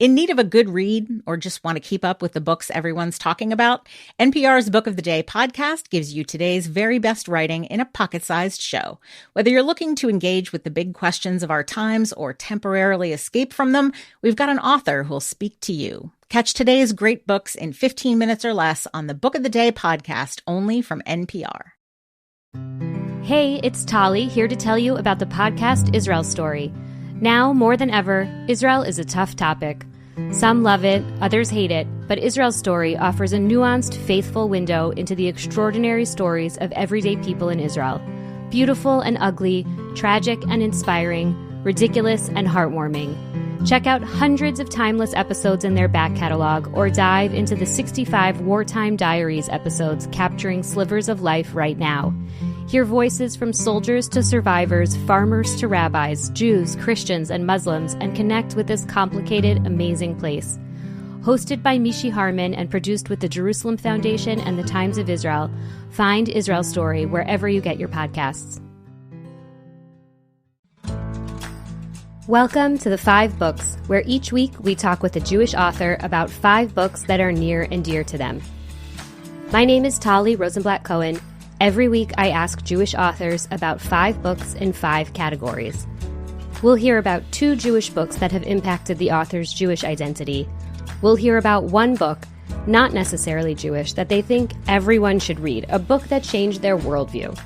In need of a good read or just want to keep up with the books everyone's talking about? NPR's Book of the Day podcast gives you today's very best writing in a pocket-sized show. Whether you're looking to engage with the big questions of our times or temporarily escape from them, we've got an author who'll speak to you. Catch today's great books in 15 minutes or less on the Book of the Day podcast, only from NPR. Hey, it's Tali, here to tell you about the podcast Israel Story. Now, more than ever, Israel is a tough topic. Some love it, others hate it, but Israel Story offers a nuanced, faithful window into the extraordinary stories of everyday people in Israel. Beautiful and ugly, tragic and inspiring, ridiculous and heartwarming. Check out hundreds of timeless episodes in their back catalog or dive into the 65 Wartime Diaries episodes capturing slivers of life right now. Hear voices from soldiers to survivors, farmers to rabbis, Jews, Christians, and Muslims, and connect with this complicated, amazing place. Hosted by Mishi Harman and produced with the Jerusalem Foundation and the Times of Israel, find Israel Story wherever you get your podcasts. Welcome to the 5 Books, where each week we talk with a Jewish author about 5 books that are near and dear to them. My name is Tali Rosenblatt-Cohen. Every week, I ask Jewish authors about 5 books in 5 categories. We'll hear about 2 Jewish books that have impacted the author's Jewish identity. We'll hear about 1 book, not necessarily Jewish, that they think everyone should read, a book that changed their worldview.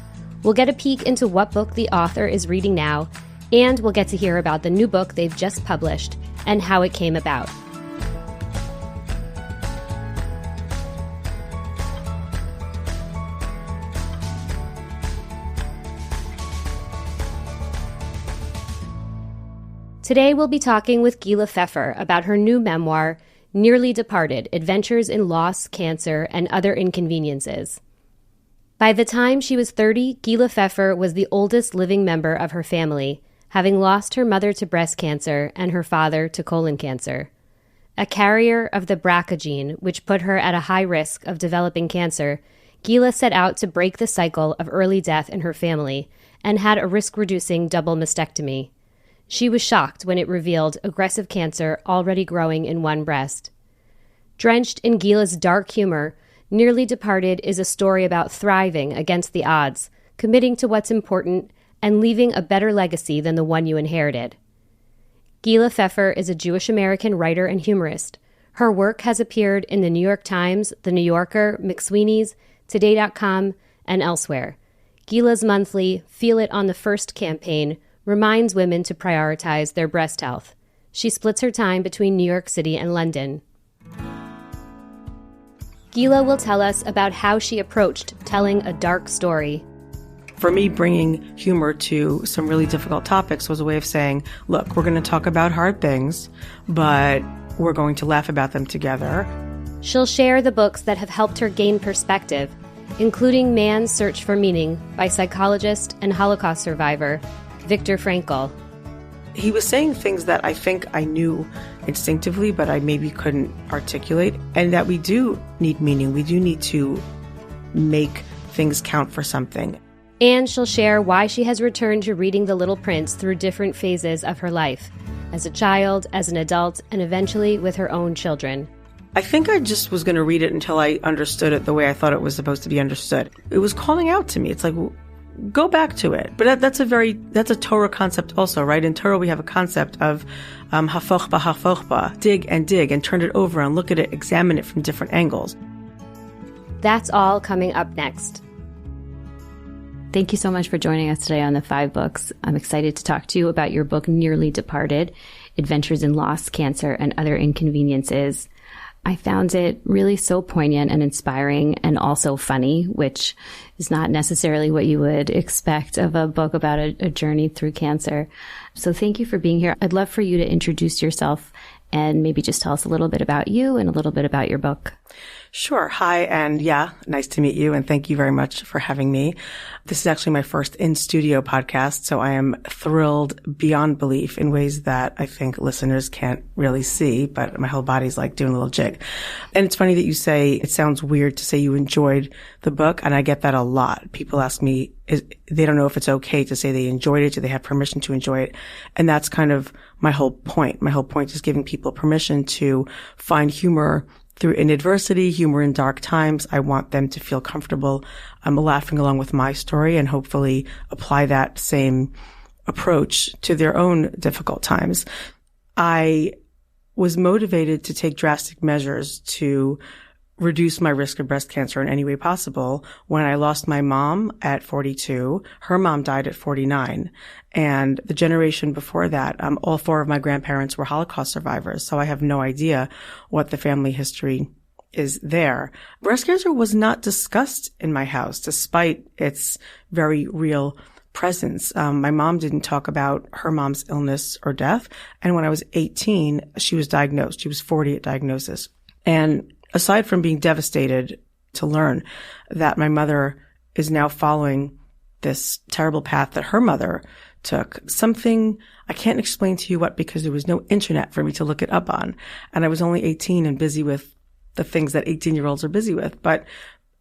We'll get a peek into what book the author is reading now, and we'll get to hear about the new book they've just published and how it came about. Today we'll be talking with Gila Pfeffer about her new memoir, Nearly Departed: Adventures in Loss, Cancer, and Other Inconveniences. By the time she was 30, Gila Pfeffer was the oldest living member of her family, having lost her mother to breast cancer and her father to colon cancer. A carrier of the BRCA gene, which put her at a high risk of developing cancer, Gila set out to break the cycle of early death in her family and had a risk-reducing double mastectomy. She was shocked when it revealed aggressive cancer already growing in one breast. Drenched in Gila's dark humor, Nearly Departed is a story about thriving against the odds, committing to what's important, and leaving a better legacy than the one you inherited. Gila Pfeffer is a Jewish-American writer and humorist. Her work has appeared in the New York Times, The New Yorker, McSweeney's, Today.com, and elsewhere. Gila's monthly Feel It on the First campaign reminds women to prioritize their breast health. She splits her time between New York City and London. Gila will tell us about how she approached telling a dark story. For me, bringing humor to some really difficult topics was a way of saying, look, we're going to talk about hard things, but we're going to laugh about them together. She'll share the books that have helped her gain perspective, including Man's Search for Meaning by psychologist and Holocaust survivor Viktor Frankl. He was saying things that I think I knew instinctively, but I maybe couldn't articulate, and that we do need meaning. We do need to make things count for something. And she'll share why she has returned to reading The Little Prince through different phases of her life, as a child, as an adult, and eventually with her own children. I think I just was going to read it until I understood it the way I thought it was supposed to be understood. It was calling out to me. It's like, go back to it. But that's a Torah concept also, right? In Torah, we have a concept of hafoch ba, dig and turn it over and look at it, examine it from different angles. That's all coming up next. Thank you so much for joining us today on the 5 Books. I'm excited to talk to you about your book, Nearly Departed: Adventures in Loss, Cancer, and Other Inconveniences. I found it really so poignant and inspiring and also funny, which is not necessarily what you would expect of a book about a journey through cancer. So thank you for being here. I'd love for you to introduce yourself and maybe just tell us a little bit about you and a little bit about your book. Sure. Hi, and nice to meet you, and thank you very much for having me. This is actually my first in-studio podcast, so I am thrilled beyond belief in ways that I think listeners can't really see, but my whole body's like doing a little jig. And it's funny that you say it sounds weird to say you enjoyed the book, and I get that a lot. People ask me, they don't know if it's okay to say they enjoyed it. Do they have permission to enjoy it? And that's kind of my whole point. My whole point is giving people permission to find humor in adversity, humor in dark times. I want them to feel comfortable laughing along with my story and hopefully apply that same approach to their own difficult times. I was motivated to take drastic measures to reduce my risk of breast cancer in any way possible when I lost my mom at 42. Her mom died at 49. And the generation before that, all four of my grandparents were Holocaust survivors. So I have no idea what the family history is there. Breast cancer was not discussed in my house, despite its very real presence. My mom didn't talk about her mom's illness or death. And when I was 18, she was diagnosed. She was 40 at diagnosis. And aside from being devastated to learn that my mother is now following this terrible path that her mother took, something I can't explain to you what, because there was no internet for me to look it up on. And I was only 18 and busy with the things that 18-year-olds are busy with. But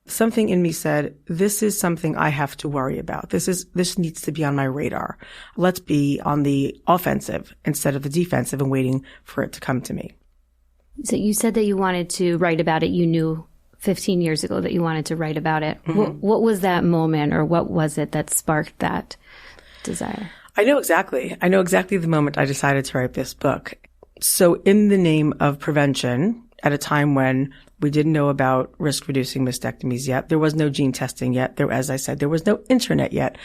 something in me said, this is something I have to worry about. This needs to be on my radar. Let's be on the offensive instead of the defensive and waiting for it to come to me. So you said that you wanted to write about it. You knew 15 years ago that you wanted to write about it. Mm-hmm. What was that moment, or what was it that sparked that desire? I know exactly the moment I decided to write this book. So in the name of prevention, at a time when we didn't know about risk-reducing mastectomies yet, there was no gene testing yet, as I said, there was no internet yet.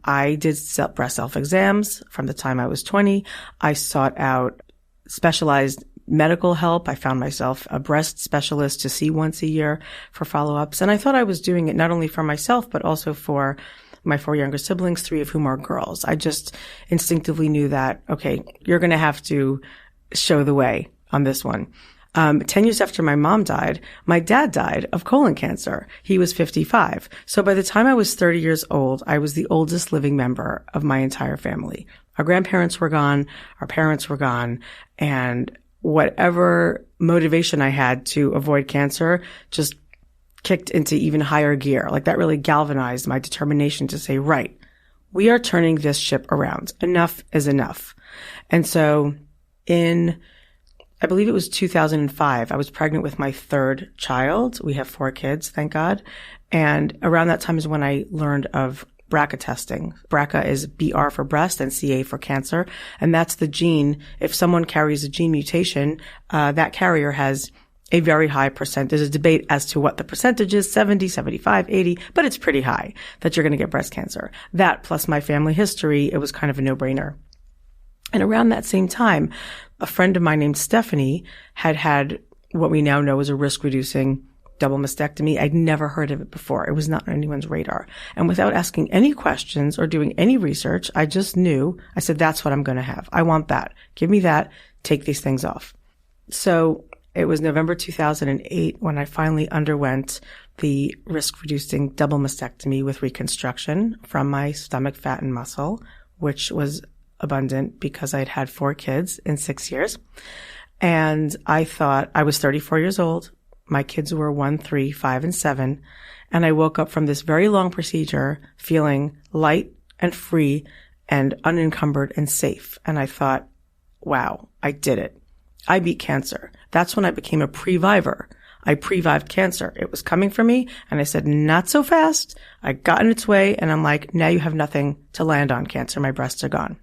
I did breast self-exams from the time I was 20. I sought out specialized medical help. I found myself a breast specialist to see once a year for follow-ups. And I thought I was doing it not only for myself, but also for my 4 younger siblings, 3 of whom are girls. I just instinctively knew that, okay, you're going to have to show the way on this one. 10 years after my mom died, my dad died of colon cancer. He was 55. So by the time I was 30 years old, I was the oldest living member of my entire family. Our grandparents were gone. Our parents were gone. And whatever motivation I had to avoid cancer just kicked into even higher gear. Like, that really galvanized my determination to say, right, we are turning this ship around. Enough is enough. And so I believe it was 2005, I was pregnant with my third child. We have 4 kids, thank God. And around that time is when I learned of BRCA testing. BRCA is BR for breast and CA for cancer. And that's the gene. If someone carries a gene mutation, that carrier has a very high percent. There's a debate as to what the percentage is, 70, 75, 80, but it's pretty high that you're going to get breast cancer. That plus my family history, it was kind of a no-brainer. And around that same time, a friend of mine named Stephanie had what we now know is a risk-reducing double mastectomy. I'd never heard of it before. It was not on anyone's radar. And without asking any questions or doing any research, I just knew. I said, that's what I'm going to have. I want that. Give me that. Take these things off. So it was November 2008 when I finally underwent the risk-reducing double mastectomy with reconstruction from my stomach, fat, and muscle, which was abundant because I'd had 4 kids in 6 years. And I thought, I was 34 years old. My kids were 1, 3, 5, and 7. And I woke up from this very long procedure feeling light and free and unencumbered and safe. And I thought, wow, I did it. I beat cancer. That's when I became a previvor. I previved cancer. It was coming for me. And I said, not so fast. I got in its way. And I'm like, now you have nothing to land on, cancer. My breasts are gone.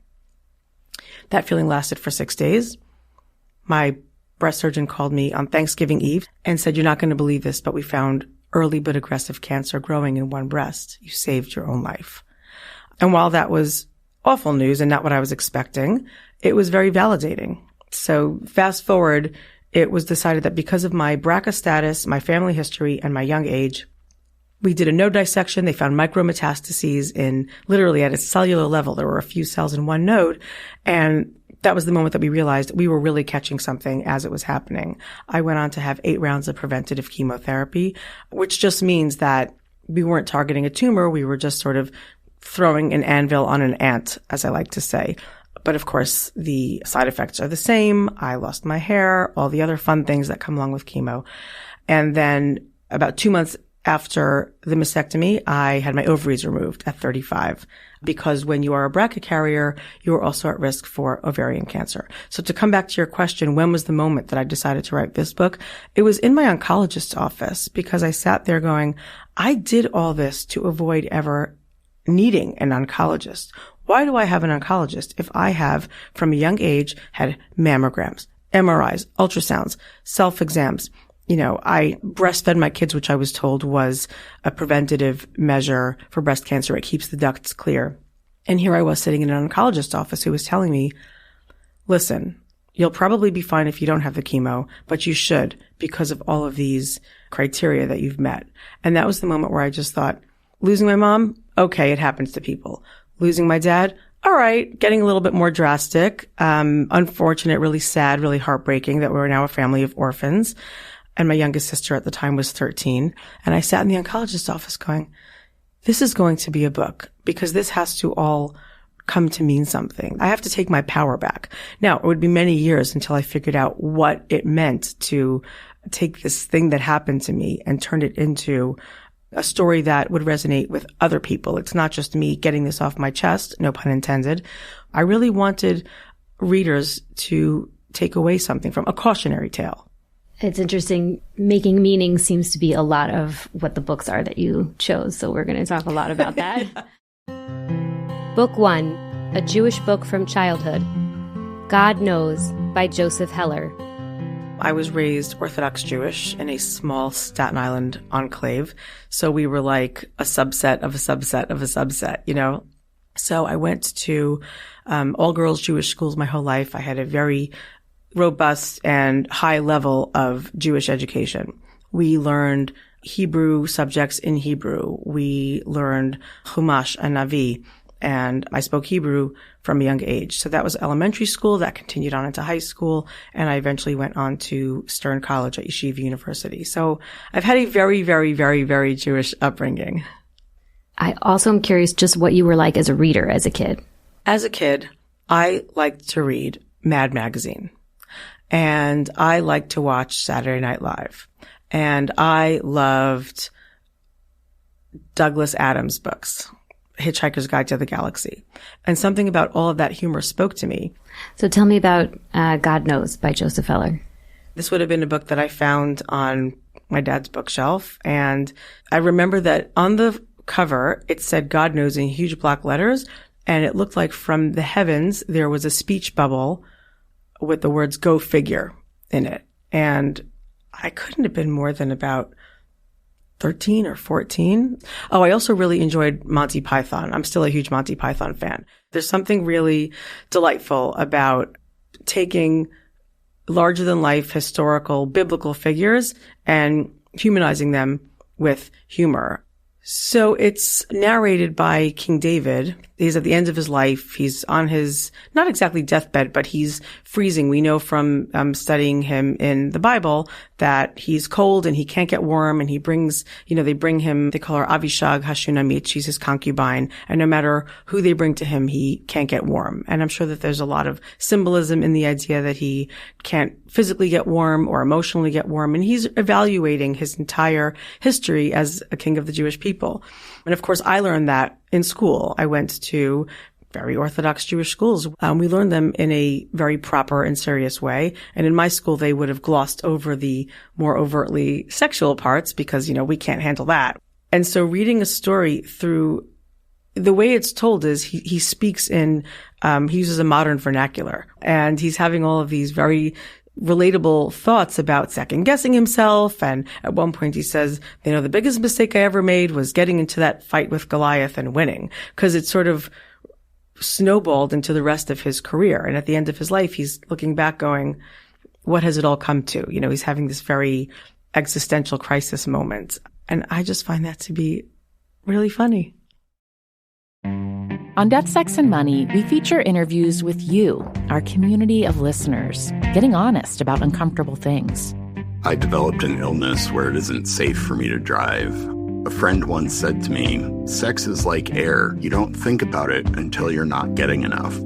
That feeling lasted for 6 days. My breast surgeon called me on Thanksgiving Eve and said, you're not going to believe this, but we found early but aggressive cancer growing in one breast. You saved your own life. And while that was awful news and not what I was expecting, it was very validating. So fast forward, it was decided that because of my BRCA status, my family history, and my young age, we did a node dissection. They found micrometastases in literally at a cellular level. There were a few cells in one node. And that was the moment that we realized we were really catching something as it was happening. I went on to have 8 rounds of preventative chemotherapy, which just means that we weren't targeting a tumor. We were just sort of throwing an anvil on an ant, as I like to say. But of course, the side effects are the same. I lost my hair, all the other fun things that come along with chemo. And then about 2 months after the mastectomy, I had my ovaries removed at 35, because when you are a BRCA carrier, you are also at risk for ovarian cancer. So to come back to your question, when was the moment that I decided to write this book? It was in my oncologist's office, because I sat there going, I did all this to avoid ever needing an oncologist. Why do I have an oncologist if I have, from a young age, had mammograms, MRIs, ultrasounds, self-exams? You know, I breastfed my kids, which I was told was a preventative measure for breast cancer. It keeps the ducts clear. And here I was sitting in an oncologist's office who was telling me, listen, you'll probably be fine if you don't have the chemo, but you should, because of all of these criteria that you've met. And that was the moment where I just thought, losing my mom, okay, it happens to people. Losing my dad, all right, getting a little bit more drastic, unfortunate, really sad, really heartbreaking that we're now a family of orphans. And my youngest sister at the time was 13. And I sat in the oncologist's office going, this is going to be a book, because this has to all come to mean something. I have to take my power back. Now, it would be many years until I figured out what it meant to take this thing that happened to me and turn it into a story that would resonate with other people. It's not just me getting this off my chest, no pun intended. I really wanted readers to take away something from a cautionary tale. It's interesting. Making meaning seems to be a lot of what the books are that you chose. So we're going to talk a lot about that. Book 1, A Jewish Book from Childhood. God Knows by Joseph Heller. I was raised Orthodox Jewish in a small Staten Island enclave. So we were like a subset of a subset of a subset, you know? So I went to all-girls Jewish schools my whole life. I had a very robust and high level of Jewish education. We learned Hebrew subjects in Hebrew. We learned Chumash and Navi. And I spoke Hebrew from a young age. So that was elementary school. That continued on into high school. And I eventually went on to Stern College at Yeshiva University. So I've had a very, very, very, very Jewish upbringing. I also am curious just what you were like as a reader as a kid. As a kid, I liked to read Mad Magazine. And I liked to watch Saturday Night Live. And I loved Douglas Adams' books. Hitchhiker's Guide to the Galaxy. And something about all of that humor spoke to me. So tell me about God Knows by Joseph Heller. This would have been a book that I found on my dad's bookshelf. And I remember that on the cover, it said God Knows in huge block letters. And it looked like from the heavens, there was a speech bubble with the words "Go figure" in it. And I couldn't have been more than about 13 or 14. Oh, I also really enjoyed Monty Python. I'm still a huge Monty Python fan. There's something really delightful about taking larger than life historical biblical figures and humanizing them with humor. So it's narrated by King David. He's at the end of his life. He's on his, not exactly deathbed, but he's freezing. We know from studying him in the Bible that he's cold and he can't get warm, and he brings, they bring him, they call her Avishag Hashunamit. She's his concubine. And no matter who they bring to him, he can't get warm. And I'm sure that there's a lot of symbolism in the idea that he can't physically get warm or emotionally get warm. And he's evaluating his entire history as a king of the Jewish people. And of course, I learned that in school. I went to very Orthodox Jewish schools. We learned them in a very proper and serious way. And in my school, they would have glossed over the more overtly sexual parts because, we can't handle that. And so reading a story through the way it's told is he speaks in, he uses a modern vernacular, and he's having all of these very relatable thoughts about second guessing himself. And at one point he says, the biggest mistake I ever made was getting into that fight with Goliath and winning, because it sort of snowballed into the rest of his career. And at the end of his life, he's looking back going, what has it all come to? He's having this very existential crisis moment. And I just find that to be really funny. On Death, Sex, and Money, we feature interviews with you, our community of listeners, getting honest about uncomfortable things. I developed an illness where it isn't safe for me to drive. A friend once said to me, sex is like air. You don't think about it until you're not getting enough.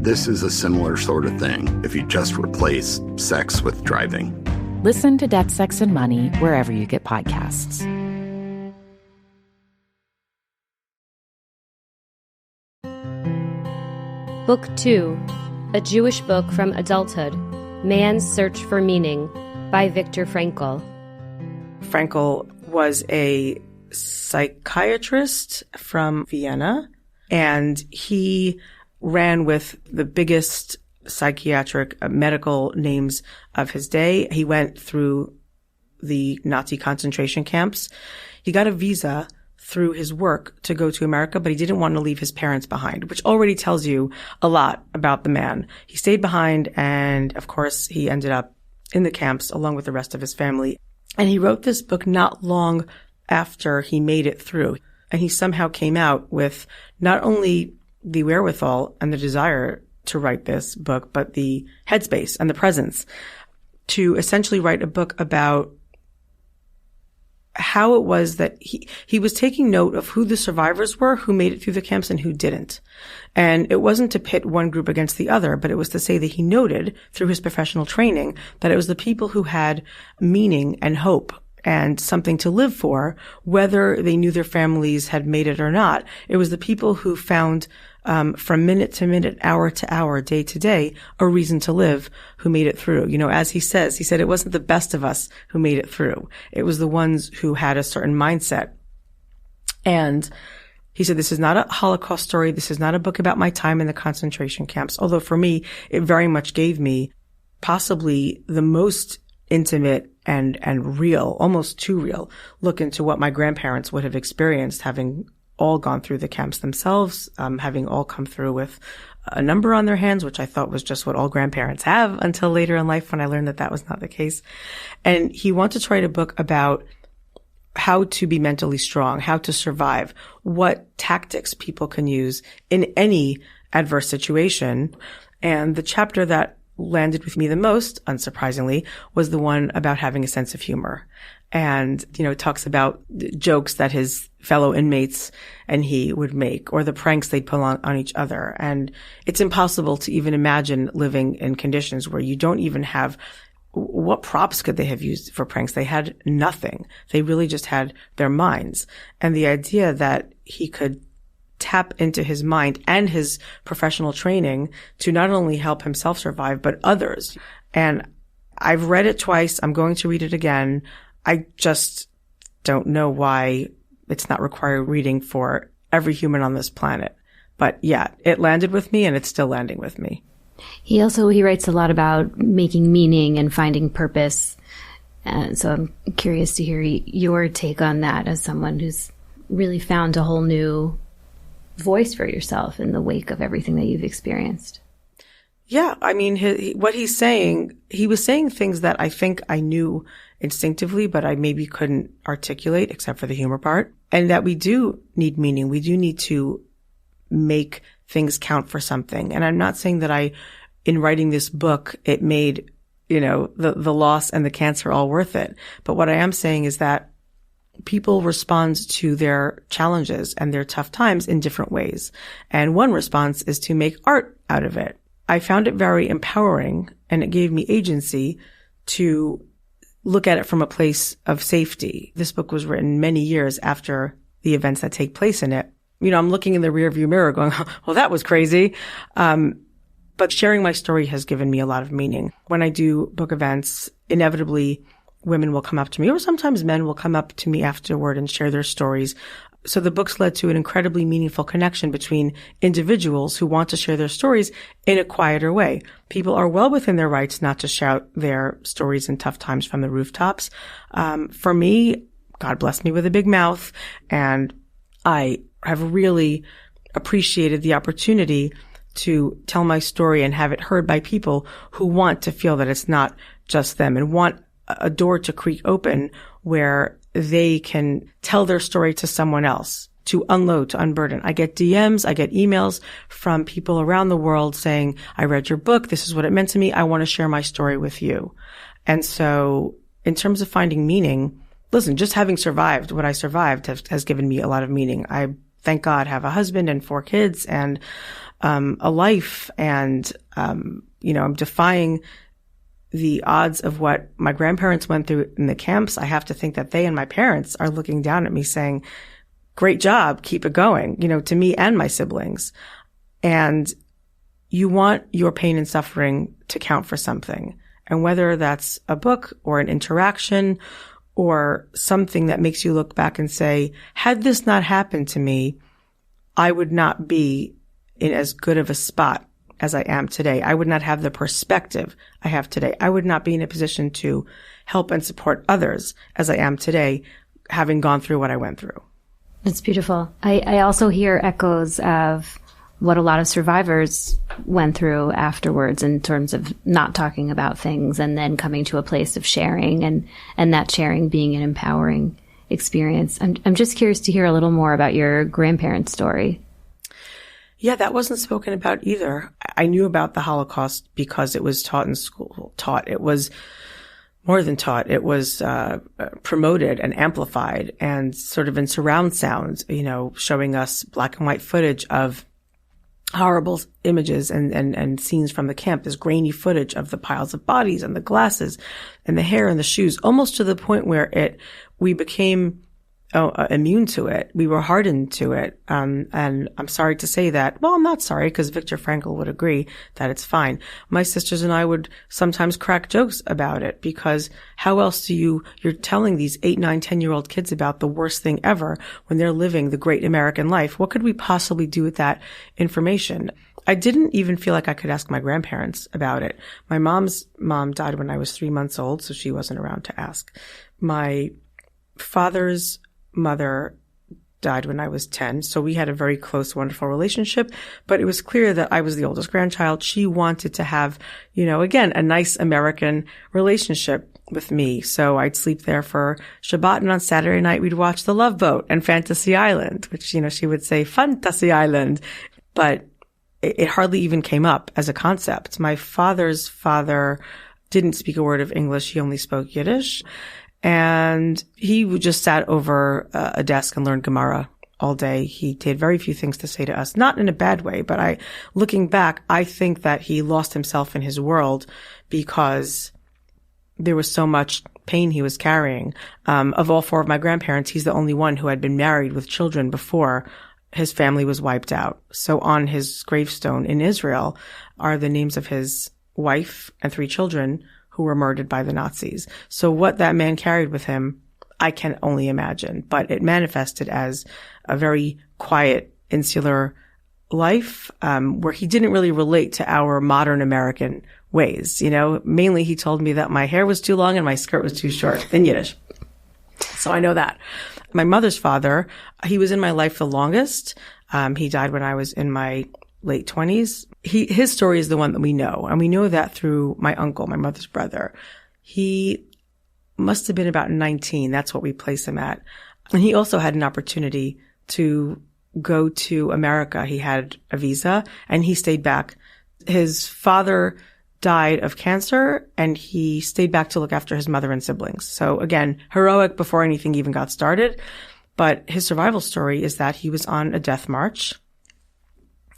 This is a similar sort of thing if you just replace sex with driving. Listen to Death, Sex, and Money wherever you get podcasts. Book 2, A Jewish Book from Adulthood, Man's Search for Meaning, by Viktor Frankl. Frankl was a psychiatrist from Vienna, and he ran with the biggest psychiatric medical names of his day. He went through the Nazi concentration camps. He got a visa through his work to go to America, but he didn't want to leave his parents behind, which already tells you a lot about the man. He stayed behind, and of course, he ended up in the camps along with the rest of his family. And he wrote this book not long after he made it through. And he somehow came out with not only the wherewithal and the desire to write this book, but the headspace and the presence to essentially write a book about how it was that he was taking note of who the survivors were, who made it through the camps and who didn't. And it wasn't to pit one group against the other, but it was to say that he noted through his professional training that it was the people who had meaning and hope and something to live for, whether they knew their families had made it or not. It was the people who found, from minute to minute, hour to hour, day to day, a reason to live, who made it through. You know, as he said it wasn't the best of us who made it through. It was the ones who had a certain mindset. And he said, this is not a Holocaust story. This is not a book about my time in the concentration camps. Although for me, it very much gave me possibly the most intimate and real, almost too real, look into what my grandparents would have experienced, having all gone through the camps themselves, having all come through with a number on their hands, which I thought was just what all grandparents have until later in life when I learned that that was not the case. And he wanted to write a book about how to be mentally strong, how to survive, what tactics people can use in any adverse situation. And the chapter that landed with me the most, unsurprisingly, was the one about having a sense of humor. And, you know, it talks about jokes that his fellow inmates and he would make, or the pranks they'd pull on each other. And it's impossible to even imagine living in conditions where you don't even have, what props could they have used for pranks? They had nothing. They really just had their minds. And the idea that he could tap into his mind and his professional training to not only help himself survive, but others. And I've read it twice. I'm going to read it again. I just don't know why it's not required reading for every human on this planet. But yeah, it landed with me and it's still landing with me. He writes a lot about making meaning and finding purpose. And so I'm curious to hear your take on that as someone who's really found a whole new voice for yourself in the wake of everything that you've experienced. Yeah. I mean, what he's saying, he was saying things that I think I knew instinctively, but I maybe couldn't articulate except for the humor part. And that we do need meaning. We do need to make things count for something. And I'm not saying that in writing this book, it made, you know, the loss and the cancer all worth it. But what I am saying is that people respond to their challenges and their tough times in different ways. And one response is to make art out of it. I found it very empowering, and it gave me agency to look at it from a place of safety. This book was written many years after the events that take place in it. You know, I'm looking in the rearview mirror going, well, that was crazy. But sharing my story has given me a lot of meaning. When I do book events, inevitably women will come up to me, or sometimes men will come up to me afterward and share their stories. So the books led to an incredibly meaningful connection between individuals who want to share their stories in a quieter way. People are well within their rights not to shout their stories in tough times from the rooftops. For me, God bless me with a big mouth, and I have really appreciated the opportunity to tell my story and have it heard by people who want to feel that it's not just them and want a door to creak open where they can tell their story to someone else. to unload, to unburden. I get DMs, I get emails from people around the world saying, I read your book. This is what it meant to me. I want to share my story with you. And so in terms of finding meaning, listen, just having survived what I survived has given me a lot of meaning. I, thank God, have a husband and 4 kids and a life. And, I'm defying the odds of what my grandparents went through in the camps. I have to think that they and my parents are looking down at me saying, great job, keep it going, to me and my siblings. And you want your pain and suffering to count for something. And whether that's a book or an interaction or something that makes you look back and say, had this not happened to me, I would not be in as good of a spot as I am today. I would not have the perspective I have today. I would not be in a position to help and support others as I am today, having gone through what I went through. That's beautiful. I also hear echoes of what a lot of survivors went through afterwards in terms of not talking about things and then coming to a place of sharing and that sharing being an empowering experience. I'm just curious to hear a little more about your grandparents' story. Yeah, that wasn't spoken about either. I knew about the Holocaust because it was taught in school. It was more than taught. It was promoted and amplified and sort of in surround sound, showing us black and white footage of horrible images and scenes from the camp, this grainy footage of the piles of bodies and the glasses and the hair and the shoes, almost to the point where we became immune to it. We were hardened to it. And I'm sorry to say that. Well, I'm not sorry, because Viktor Frankl would agree that it's fine. My sisters and I would sometimes crack jokes about it, because how else you're telling these 8, 9, 10-year-old kids about the worst thing ever when they're living the great American life? What could we possibly do with that information? I didn't even feel like I could ask my grandparents about it. My mom's mom died when I was 3 months old, so she wasn't around to ask. My father's mother died when I was 10. So we had a very close, wonderful relationship, but it was clear that I was the oldest grandchild. She wanted to have, again, a nice American relationship with me. So I'd sleep there for Shabbat, and on Saturday night we'd watch The Love Boat and Fantasy Island, which, she would say Fantasy Island, but it hardly even came up as a concept. My father's father didn't speak a word of English. He only spoke Yiddish. And he just sat over a desk and learned Gemara all day. He did very few things to say to us, not in a bad way, but looking back, I think that he lost himself in his world because there was so much pain he was carrying. Of all 4 of my grandparents, he's the only one who had been married with children before his family was wiped out. So on his gravestone in Israel are the names of his wife and 3 children who were murdered by the Nazis. So what that man carried with him, I can only imagine. But it manifested as a very quiet, insular life, where he didn't really relate to our modern American ways. Mainly he told me that my hair was too long and my skirt was too short in Yiddish. So I know that. My mother's father, he was in my life the longest. He died when I was in my late 20s. His story is the one that we know. And we know that through my uncle, my mother's brother. He must have been about 19. That's what we place him at. And he also had an opportunity to go to America. He had a visa and he stayed back. His father died of cancer and he stayed back to look after his mother and siblings. So again, heroic before anything even got started. But his survival story is that he was on a death march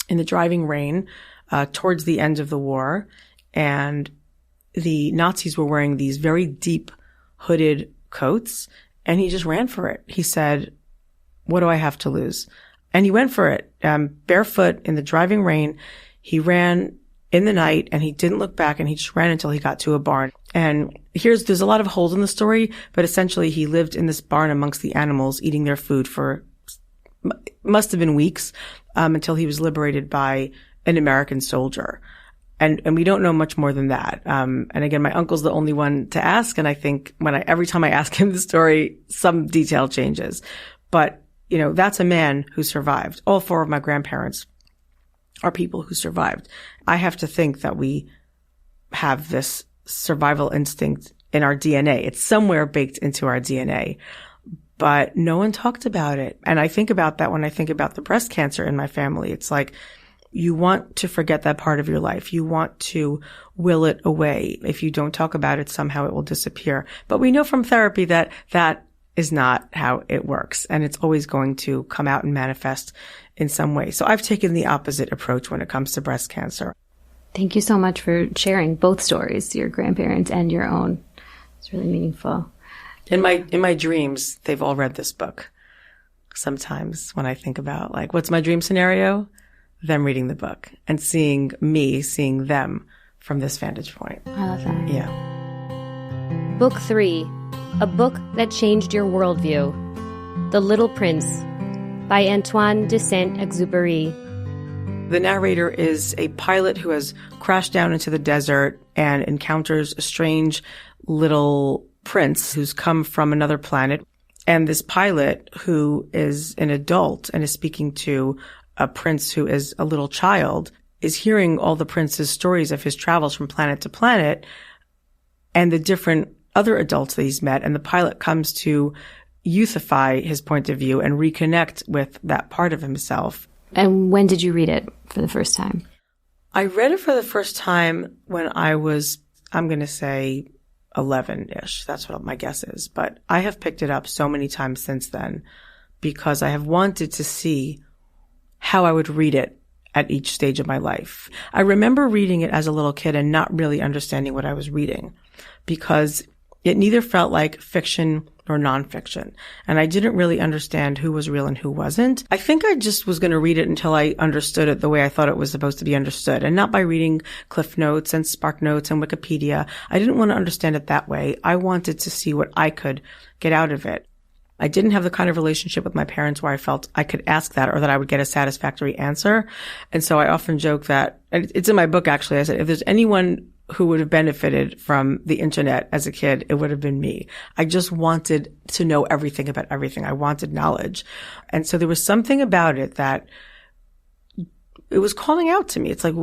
in the driving rain towards the end of the war, and the Nazis were wearing these very deep hooded coats, and he just ran for it. He said, what do I have to lose? And he went for it, barefoot in the driving rain. He ran in the night and he didn't look back, and he just ran until he got to a barn. And there's a lot of holes in the story, but essentially he lived in this barn amongst the animals, eating their food for must have been weeks, until he was liberated by an American soldier. And we don't know much more than that. And again, my uncle's the only one to ask. And I think every time I ask him the story, some detail changes. But, that's a man who survived. All 4 of my grandparents are people who survived. I have to think that we have this survival instinct in our DNA. It's somewhere baked into our DNA. but no one talked about it. And I think about that when I think about the breast cancer in my family. It's like, you want to forget that part of your life. You want to will it away. If you don't talk about it, somehow it will disappear. But we know from therapy that that is not how it works. And it's always going to come out and manifest in some way. So I've taken the opposite approach when it comes to breast cancer. Thank you so much for sharing both stories, your grandparents and your own. It's really meaningful. In my dreams, they've all read this book. Sometimes when I think about, like, what's my dream scenario? Them reading the book and seeing them from this vantage point. I love that. Yeah. Book 3, A Book That Changed Your Worldview. The Little Prince by Antoine de Saint-Exupéry. The narrator is a pilot who has crashed down into the desert and encounters a strange little prince who's come from another planet. And this pilot, who is an adult and is speaking to a prince who is a little child, is hearing all the prince's stories of his travels from planet to planet and the different other adults that he's met. And the pilot comes to youthify his point of view and reconnect with that part of himself. And when did you read it for the first time? I read it for the first time when I was, I'm going to say 11-ish. That's what my guess is. But I have picked it up so many times since then because I have wanted to see how I would read it at each stage of my life. I remember reading it as a little kid and not really understanding what I was reading because it neither felt like fiction nor nonfiction. And I didn't really understand who was real and who wasn't. I think I just was going to read it until I understood it the way I thought it was supposed to be understood, and not by reading Cliff Notes and Spark Notes and Wikipedia. I didn't want to understand it that way. I wanted to see what I could get out of it. I didn't have the kind of relationship with my parents where I felt I could ask that or that I would get a satisfactory answer. And so I often joke that, and it's in my book actually, I said, if there's anyone who would have benefited from the internet as a kid, it would have been me. I just wanted to know everything about everything. I wanted knowledge. And so there was something about it that it was calling out to me. It's like,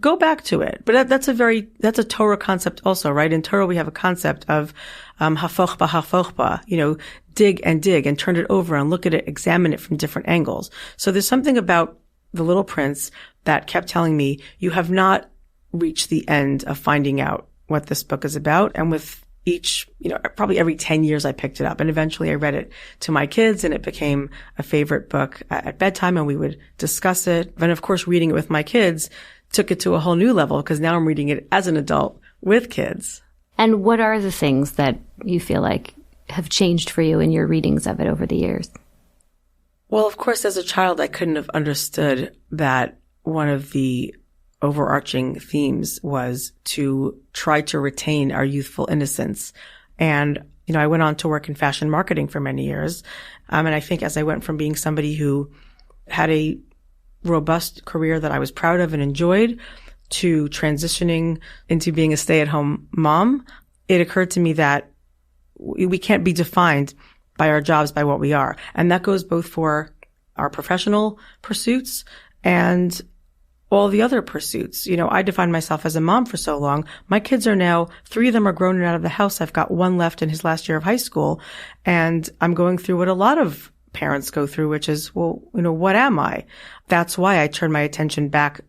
go back to it. But that's a Torah concept also, right? In Torah, we have a concept of, hafochba, hafochba, dig and turn it over and look at it, examine it from different angles. So there's something about The Little Prince that kept telling me, you have not reached the end of finding out what this book is about. And with each, probably every 10 years I picked it up, and eventually I read it to my kids and it became a favorite book at bedtime and we would discuss it. And of course, reading it with my kids took it to a whole new level because now I'm reading it as an adult with kids. And what are the things that you feel like have changed for you in your readings of it over the years? Well, of course, as a child, I couldn't have understood that one of the overarching themes was to try to retain our youthful innocence. And, I went on to work in fashion marketing for many years. And I think as I went from being somebody who had a robust career that I was proud of and enjoyed to transitioning into being a stay-at-home mom, it occurred to me that we can't be defined by our jobs, by what we are. And that goes both for our professional pursuits and all the other pursuits. I defined myself as a mom for so long. My kids are now, 3 of them are grown and out of the house. I've got 1 left in his last year of high school. And I'm going through what a lot of parents go through, which is, what am I? That's why I turned my attention back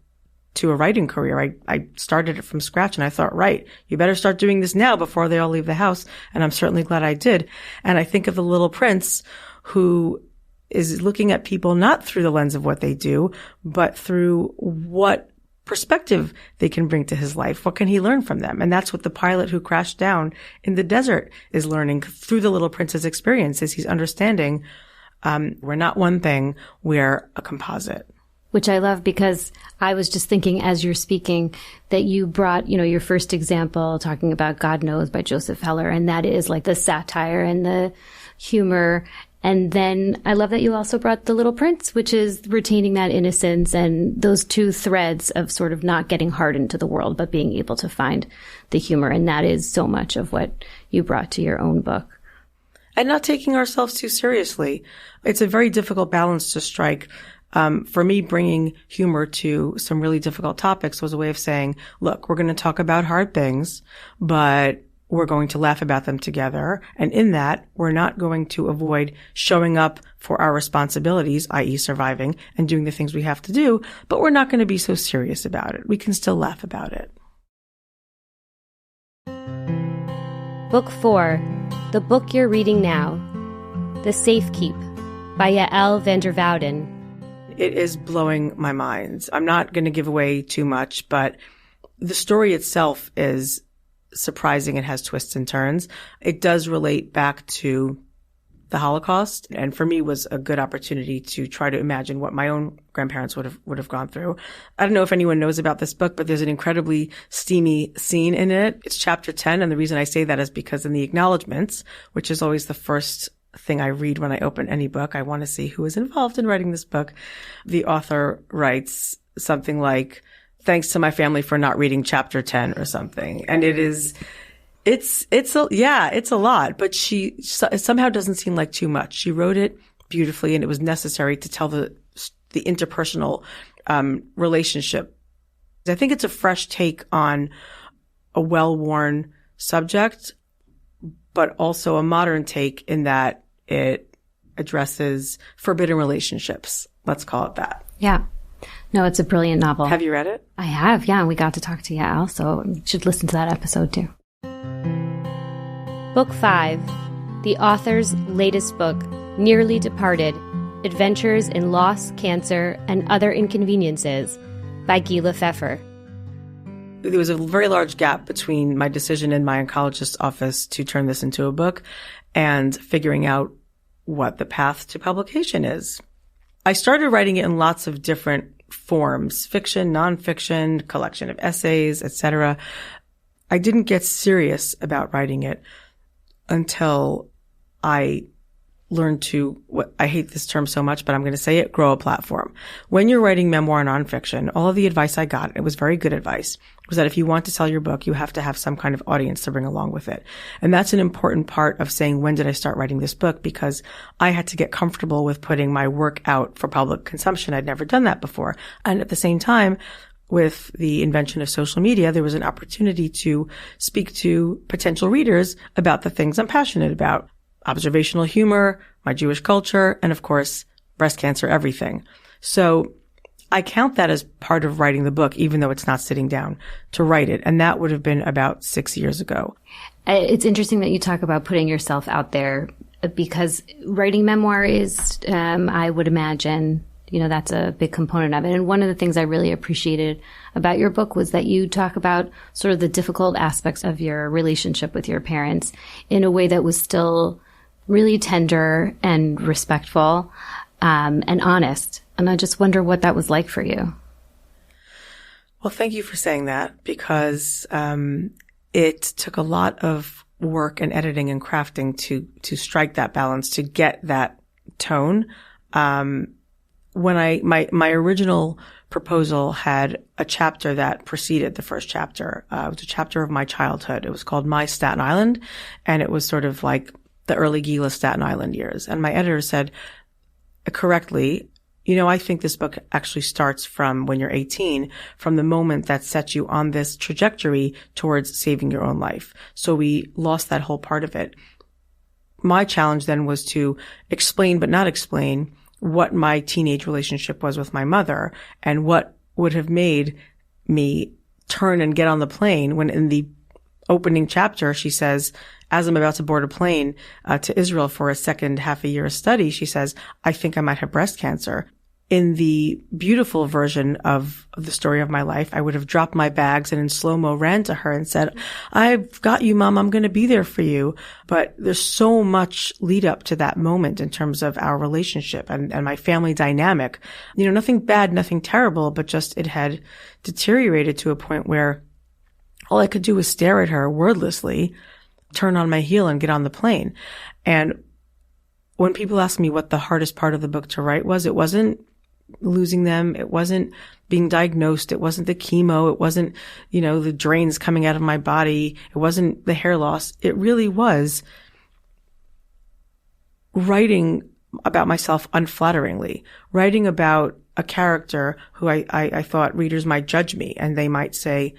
to a writing career. I started it from scratch and I thought, right, you better start doing this now before they all leave the house. And I'm certainly glad I did. And I think of the little prince who is looking at people not through the lens of what they do, but through what perspective they can bring to his life. What can he learn from them? And that's what the pilot who crashed down in the desert is learning through the little prince's experiences. He's understanding, we're not one thing, we're a composite. Which I love because I was just thinking as you're speaking that you brought, your first example talking about God Knows by Joseph Heller. And that is like the satire and the humor. And then I love that you also brought The Little Prince, which is retaining that innocence and those 2 threads of sort of not getting hardened to the world, but being able to find the humor. And that is so much of what you brought to your own book. And not taking ourselves too seriously. It's a very difficult balance to strike. For me, bringing humor to some really difficult topics was a way of saying, look, we're going to talk about hard things, but we're going to laugh about them together. And in that, we're not going to avoid showing up for our responsibilities, i.e. surviving and doing the things we have to do, but we're not going to be so serious about it. We can still laugh about it. Book 4, the book you're reading now, The Safekeep by Yael van der Wouden. It is blowing my mind. I'm not going to give away too much, but the story itself is surprising and has twists and turns. It does relate back to the Holocaust, and for me was a good opportunity to try to imagine what my own grandparents would have gone through. I don't know if anyone knows about this book, but there's an incredibly steamy scene in it. It's chapter 10, and the reason I say that is because in the acknowledgments, which is always the first thing I read when I open any book, I want to see who is involved in writing this book. The author writes something like, "Thanks to my family for not reading chapter 10" or something. And it's a lot, but it somehow doesn't seem like too much. She wrote it beautifully, and it was necessary to tell the interpersonal relationship. I think it's a fresh take on a well-worn subject, but also a modern take in that it addresses forbidden relationships. Let's call it that. Yeah. No, it's a brilliant novel. Have you read it? I have, yeah. We got to talk to Yael, so you should listen to that episode too. Book 5, the author's latest book, Nearly Departed, Adventures in Loss, Cancer, and Other Inconveniences by Gila Pfeffer. There was a very large gap between my decision in my oncologist's office to turn this into a book and figuring out what the path to publication is. I started writing it in lots of different forms, fiction, nonfiction, collection of essays, etc. I didn't get serious about writing it until I learned to, I hate this term so much, but I'm going to say it, grow a platform. When you're writing memoir nonfiction, all of the advice I got, it was very good advice, was that if you want to sell your book, you have to have some kind of audience to bring along with it. And that's an important part of saying, when did I start writing this book? Because I had to get comfortable with putting my work out for public consumption. I'd never done that before. And at the same time, with the invention of social media, there was an opportunity to speak to potential readers about the things I'm passionate about. Observational humor, my Jewish culture, and of course, breast cancer, everything. So I count that as part of writing the book, even though it's not sitting down to write it. And that would have been about 6 years ago. It's interesting that you talk about putting yourself out there, because writing memoir is, I would imagine, that's a big component of it. And one of the things I really appreciated about your book was that you talk about sort of the difficult aspects of your relationship with your parents in a way that was still really tender and respectful, and honest. And I just wonder what that was like for you. Well, thank you for saying that, because it took a lot of work and editing and crafting to strike that balance, to get that tone. When my original proposal had a chapter that preceded the first chapter. It was a chapter of my childhood. It was called My Staten Island, and it was sort of like the early Gila Staten Island years. And my editor said correctly, I think this book actually starts from when you're 18, from the moment that sets you on this trajectory towards saving your own life. So we lost that whole part of it. My challenge then was to explain, but not explain, what my teenage relationship was with my mother and what would have made me turn and get on the plane when in the opening chapter, she says, as I'm about to board a plane to Israel for a second half a year study, she says, I think I might have breast cancer. In the beautiful version of the story of my life, I would have dropped my bags and in slow-mo ran to her and said, I've got you, Mom. I'm going to be there for you. But there's so much lead up to that moment in terms of our relationship and my family dynamic. Nothing bad, nothing terrible, but just it had deteriorated to a point where all I could do was stare at her wordlessly, turn on my heel and get on the plane. And when people ask me what the hardest part of the book to write was, it wasn't losing them. It wasn't being diagnosed. It wasn't the chemo. It wasn't, the drains coming out of my body. It wasn't the hair loss. It really was writing about myself unflatteringly, writing about a character who I thought readers might judge me, and they might say,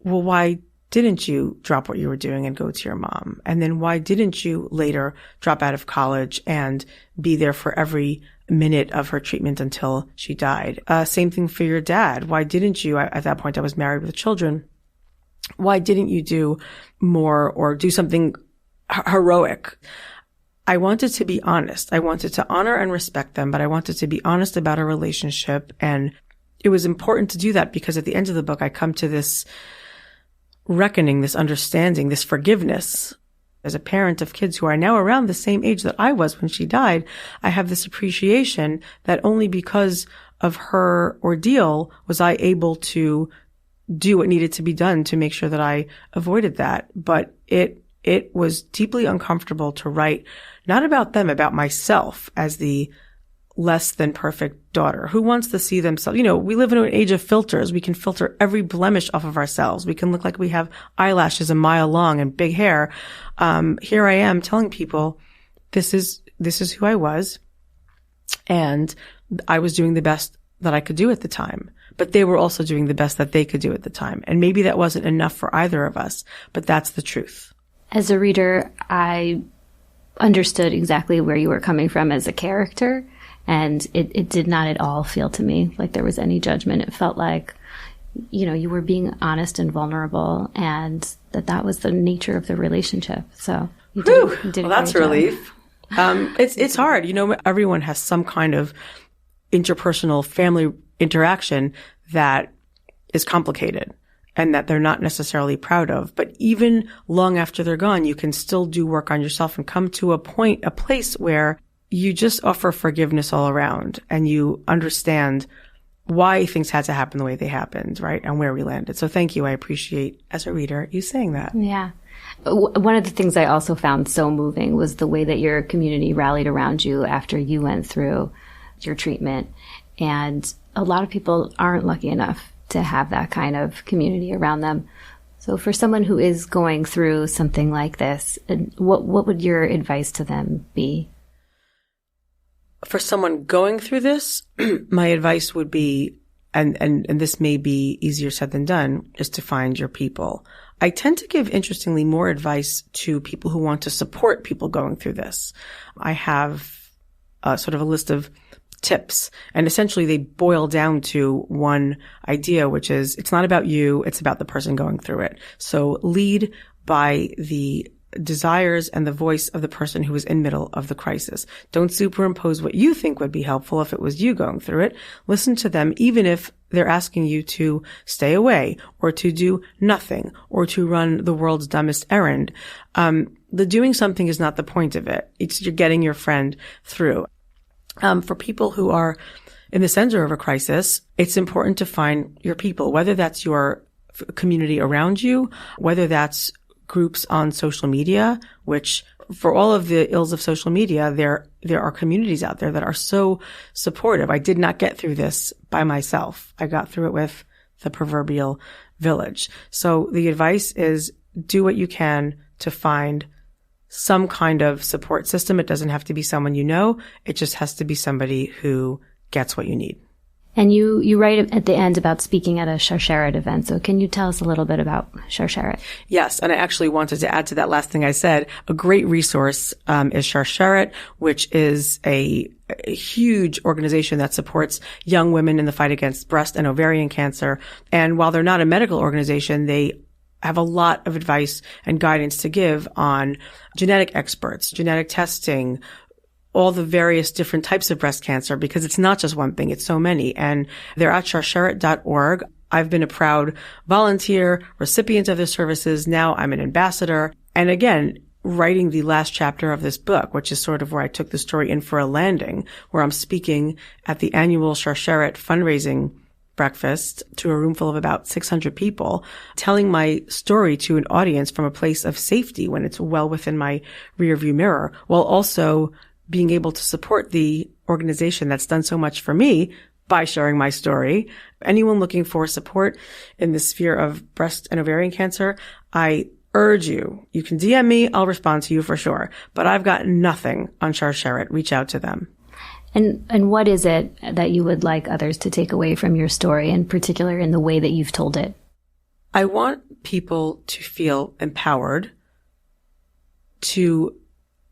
well, why didn't you drop what you were doing and go to your mom? And then why didn't you later drop out of college and be there for every minute of her treatment until she died? Same thing for your dad. Why didn't you, at that point I was married with children, why didn't you do more or do something heroic? I wanted to be honest. I wanted to honor and respect them, but I wanted to be honest about our relationship. And it was important to do that because at the end of the book, I come to this reckoning, this understanding, this forgiveness. As a parent of kids who are now around the same age that I was when she died, I have this appreciation that only because of her ordeal was I able to do what needed to be done to make sure that I avoided that. But it was deeply uncomfortable to write, not about them, about myself as the less than perfect daughter who wants to see themselves. We live in an age of filters. We can filter every blemish off of ourselves. We can look like we have eyelashes a mile long and big hair. Here I am telling people, this is who I was. And I was doing the best that I could do at the time. But they were also doing the best that they could do at the time. And maybe that wasn't enough for either of us, but that's the truth. As a reader, I understood exactly where you were coming from as a character. And it did not at all feel to me like there was any judgment. It felt like, you were being honest and vulnerable, and that was the nature of the relationship. So you did well, that's a relief. It's hard. Everyone has some kind of interpersonal family interaction that is complicated and that they're not necessarily proud of. But even long after they're gone, you can still do work on yourself and come to a place where you just offer forgiveness all around and you understand why things had to happen the way they happened, right? And where we landed. So thank you. I appreciate, as a reader, you saying that. Yeah. One of the things I also found so moving was the way that your community rallied around you after you went through your treatment. And a lot of people aren't lucky enough to have that kind of community around them. So for someone who is going through something like this, what would your advice to them be? For someone going through this, my advice would be, and this may be easier said than done, is to find your people. I tend to give, interestingly, more advice to people who want to support people going through this. I have sort of a list of tips, and essentially they boil down to one idea, which is it's not about you, it's about the person going through it. So lead by the desires and the voice of the person who is in middle of the crisis. Don't superimpose what you think would be helpful if it was you going through it. Listen to them, even if they're asking you to stay away or to do nothing or to run the world's dumbest errand. The doing something is not the point of it. It's you're getting your friend through. For people who are in the center of a crisis, it's important to find your people, whether that's your community around you, whether that's groups on social media, which for all of the ills of social media, there are communities out there that are so supportive. I did not get through this by myself. I got through it with the proverbial village. So the advice is do what you can to find some kind of support system. It doesn't have to be someone you know. It just has to be somebody who gets what you need. And you write at the end about speaking at a Sharsheret event. So can you tell us a little bit about Sharsheret? Yes. And I actually wanted to add to that last thing I said. A great resource is Sharsheret, which is a huge organization that supports young women in the fight against breast and ovarian cancer. And while they're not a medical organization, they have a lot of advice and guidance to give on genetic experts, genetic testing, all the various different types of breast cancer, because it's not just one thing, it's so many. And they're at sharsheret.org. I've been a proud volunteer, recipient of their services. Now I'm an ambassador. And again, writing the last chapter of this book, which is sort of where I took the story in for a landing, where I'm speaking at the annual Sharsheret fundraising breakfast to a room full of about 600 people, telling my story to an audience from a place of safety when it's well within my rearview mirror, while also being able to support the organization that's done so much for me by sharing my story. Anyone looking for support in the sphere of breast and ovarian cancer, I urge you can DM me, I'll respond to you for sure. But I've got nothing on Sharsheret. Reach out to them. And what is it that you would like others to take away from your story, in particular in the way that you've told it? I want people to feel empowered to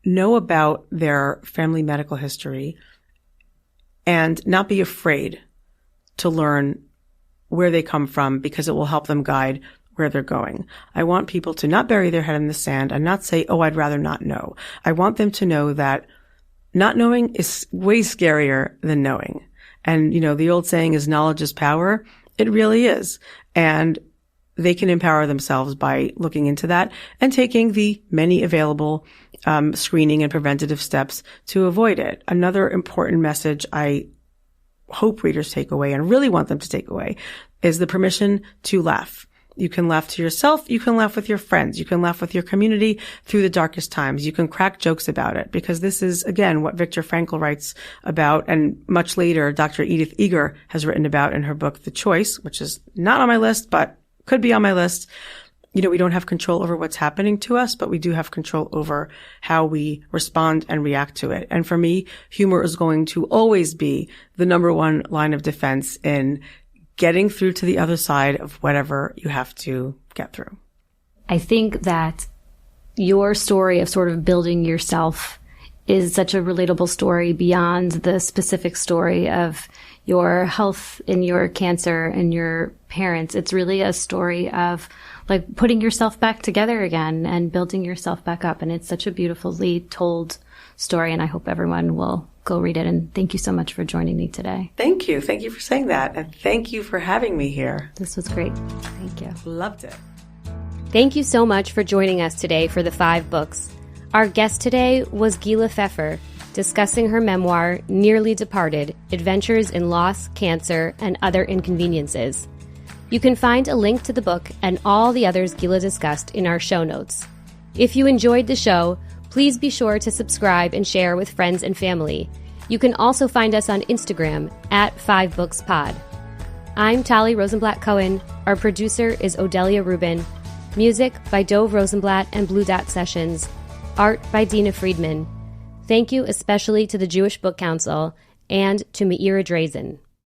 know about their family medical history and not be afraid to learn where they come from, because it will help them guide where they're going. I want people to not bury their head in the sand and not say, oh, I'd rather not know. I want them to know that not knowing is way scarier than knowing. And, the old saying is knowledge is power. It really is. And they can empower themselves by looking into that and taking the many available screening and preventative steps to avoid it. Another important message I hope readers take away and really want them to take away is the permission to laugh. You can laugh to yourself. You can laugh with your friends. You can laugh with your community through the darkest times. You can crack jokes about it, because this is, again, what Viktor Frankl writes about, and much later Dr. Edith Eger has written about in her book, The Choice, which is not on my list, but could be on my list. We don't have control over what's happening to us, but we do have control over how we respond and react to it. And for me, humor is going to always be the number one line of defense in getting through to the other side of whatever you have to get through. I think that your story of sort of building yourself is such a relatable story beyond the specific story of your health and your cancer and your parents. It's really a story of like putting yourself back together again and building yourself back up. And it's such a beautifully told story. And I hope everyone will go read it. And thank you so much for joining me today. Thank you. Thank you for saying that. And thank you for having me here. This was great. Thank you. Loved it. Thank you so much for joining us today for the 5 books. Our guest today was Gila Pfeffer, discussing her memoir, Nearly Departed, Adventures in Loss, Cancer, and Other Inconveniences. You can find a link to the book and all the others Gila discussed in our show notes. If you enjoyed the show, please be sure to subscribe and share with friends and family. You can also find us on Instagram at 5bookspod. I'm Tali Rosenblatt-Cohen. Our producer is Odelia Rubin. Music by Dove Rosenblatt and Blue Dot Sessions. Art by Dina Friedman. Thank you especially to the Jewish Book Council and to Meira Drazen.